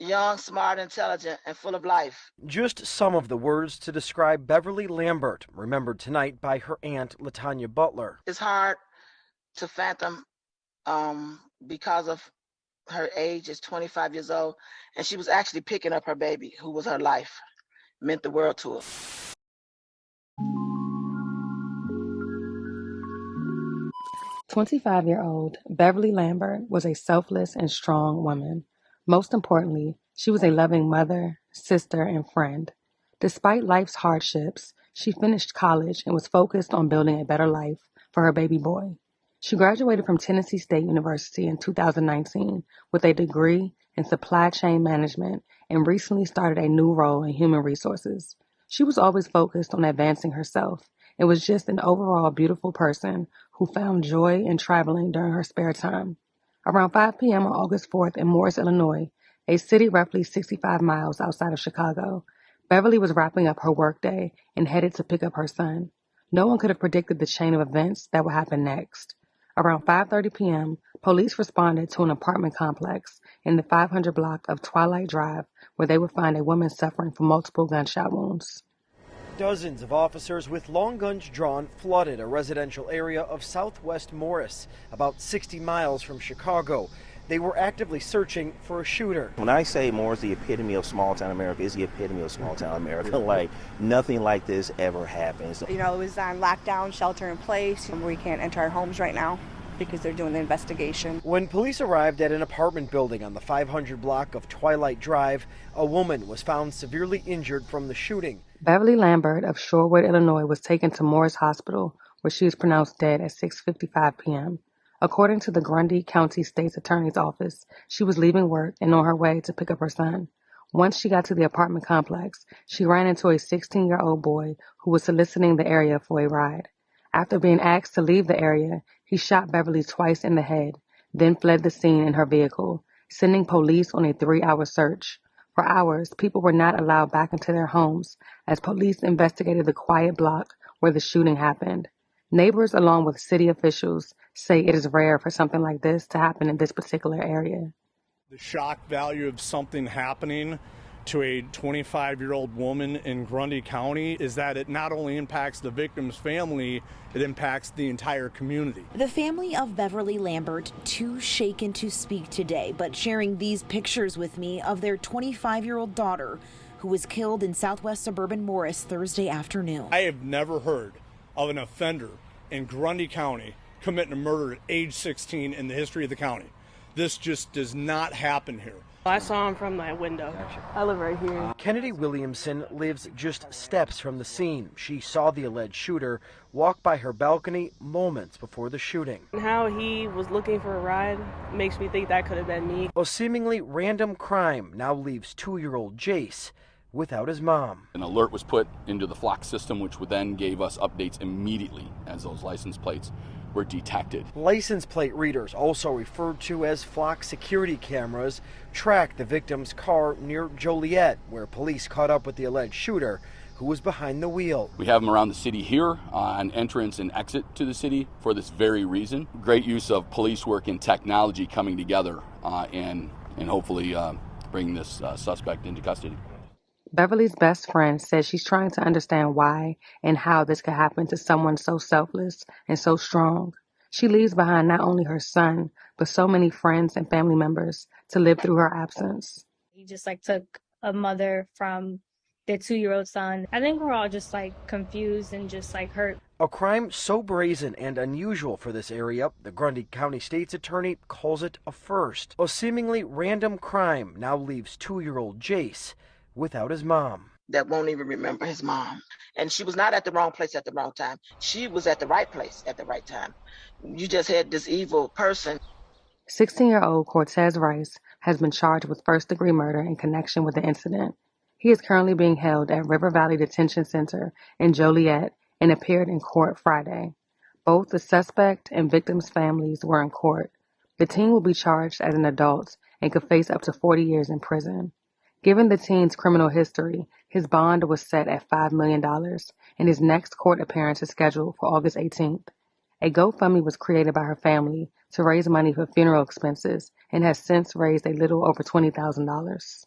young, smart, intelligent, and full of life. Just some of the words to describe Beverly Lambert, remembered tonight by her aunt, LaTanya Butler. It's hard to fathom because of her age is 25 years old, and she was actually picking up her baby, who was her life, meant the world to her. 25-year-old Beverly Lambert was a selfless and strong woman. Most importantly, she was a loving mother, sister, and friend. Despite life's hardships, she finished college and was focused on building a better life for her baby boy. She graduated from Tennessee State University in 2019 with a degree in supply chain management and recently started a new role in human resources. She was always focused on advancing herself and was just an overall beautiful person who found joy in traveling during her spare time. Around 5 p.m. on August 4th in Morris, Illinois, a city roughly 65 miles outside of Chicago, Beverly was wrapping up her workday and headed to pick up her son. No one could have predicted the chain of events that would happen next. Around 5:30 p.m., police responded to an apartment complex in the 500 block of Twilight Drive where they would find a woman suffering from multiple gunshot wounds. Dozens of officers with long guns drawn flooded a residential area of southwest Morris, about 60 miles from Chicago. They were actively searching for a shooter. When I say Morris, the epitome of small town America, is the epitome of small town America. Like, nothing like this ever happens. You know, it was on lockdown, shelter in place. We can't enter our homes right now because they're doing the investigation. When police arrived at an apartment building on the 500 block of Twilight Drive, a woman was found severely injured from the shooting. Beverly Lambert of Shorewood, Illinois, was taken to Morris Hospital, where she was pronounced dead at 6:55 p.m. According to the Grundy County State's Attorney's Office, she was leaving work and on her way to pick up her son. Once she got to the apartment complex, she ran into a 16-year-old boy who was soliciting the area for a ride. After being asked to leave the area, he shot Beverly twice in the head, then fled the scene in her vehicle, sending police on a 3-hour search. For hours, people were not allowed back into their homes as police investigated the quiet block where the shooting happened. Neighbors, along with city officials, say it is rare for something like this to happen in this particular area. The shock value of something happening to a 25-year-old woman in Grundy County is that it not only impacts the victim's family, it impacts the entire community. The family of Beverly Lambert, too shaken to speak today, but sharing these pictures with me of their 25-year-old daughter who was killed in southwest suburban Morris Thursday afternoon. I have never heard of an offender in Grundy County committing a murder at age 16 in the history of the county. This just does not happen here. I saw him from my window. I live right here. Kennedy Williamson lives just steps from the scene. She saw the alleged shooter walk by her balcony moments before the shooting. And how he was looking for a ride makes me think that could have been me. A seemingly random crime now leaves 2-year-old Jace without his mom. An alert was put into the flock system, which then gave us updates immediately as those license plates were detected. License plate readers, also referred to as flock security cameras, tracked the victim's car near Joliet, where police caught up with the alleged shooter who was behind the wheel. We have them around the city here on entrance and exit to the city for this very reason. Great use of police work and technology coming together and hopefully bring this suspect into custody. Beverly's best friend says she's trying to understand why and how this could happen to someone so selfless and so strong. She leaves behind not only her son, but so many friends and family members to live through her absence. He just took a mother from their 2-year-old son. I think we're all just confused and just hurt. A crime so brazen and unusual for this area, the Grundy County State's Attorney calls it a first. A seemingly random crime now leaves 2-year-old Jace without his mom. That won't even remember his mom. And she was not at the wrong place at the wrong time. She was at the right place at the right time. You just had this evil person. 16-year-old Cortez Rice has been charged with first-degree murder in connection with the incident. He is currently being held at River Valley Detention Center in Joliet and appeared in court Friday. Both the suspect and victims' families were in court. The teen will be charged as an adult and could face up to 40 years in prison. Given the teen's criminal history, his bond was set at $5 million, and his next court appearance is scheduled for August 18th. A GoFundMe was created by her family to raise money for funeral expenses and has since raised a little over $20,000.